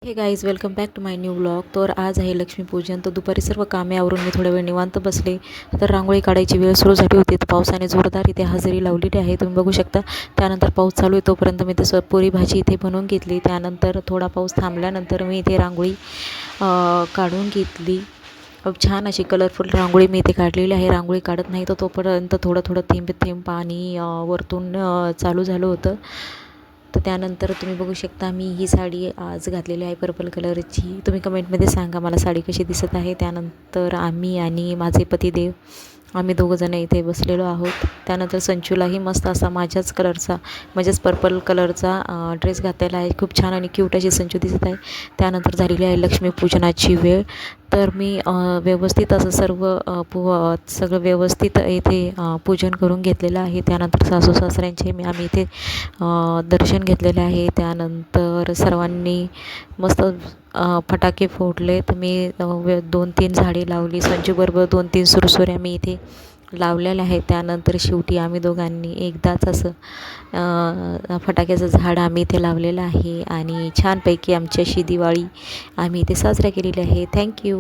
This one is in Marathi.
हे guys welcome back to my new blog. तर आज आहे लक्ष्मीपूजन. तर दुपारी सर्व कामे आवरून मी थोड्या वेळ निवांत बसले. तर रांगोळी काढायची वेळ सुरू झाली होती. तर पावसाने जोरदार इथे हजेरी लावलेली आहे, तुम्ही बघू शकता. त्यानंतर पाऊस चालू आहे तोपर्यंत मी तसं पुरी भाजी इथे बनवून घेतली. त्यानंतर थोडा पाऊस थांबल्यानंतर मी इथे रांगोळी काढून घेतली. छान अशी कलरफुल रांगोळी मी इथे काढलेली आहे. रांगोळी काढत नाही तर तोपर्यंत थोडं थोडं थेंब थेंब पाणी वरतून चालू झालं होतं. तर त्यानंतर तुम्ही बघू शकता मी ही साडी आज घातलेली आहे पर्पल कलरची. तुम्ही कमेंटमध्ये सांगा मला साडी कशी दिसत आहे. त्यानंतर आम्ही आणि माझे पतिदेव आम्ही दोघंजणं इथे बसलेलो आहोत. त्यानंतर संचूलाही मस्त असा माझ्याच कलरचा म्हणजेच पर्पल कलरचा ड्रेस घातलेला आहे. खूप छान आणि क्यूट अशी संचू दिसत आहे. त्यानंतर झालेली आहे लक्ष्मीपूजनाची वेळ. तर मी व्यवस्थित असं सगळं व्यवस्थित इथे पूजन करून घेतलेलं आहे. त्यानंतर सासू सासऱ्यांचे आम्ही इथे दर्शन घेतलेले आहे. त्यानंतर सर्वांनी मस्त फटाके फोडले. तर मी 2-3 झाडे लावली. संजूबरोबर 2-3 सुरसुऱ्या मी इथे लावलेल्या आहेत. त्यानंतर शेवटी आम्ही दोघांनी एकदाच असं फटाक्याचं झाड आम्ही इथे लावलेलं आहे आणि छानपैकी आमची अशी दिवाळी आम्ही इथे साजरा केलेली आहे. थँक्यू.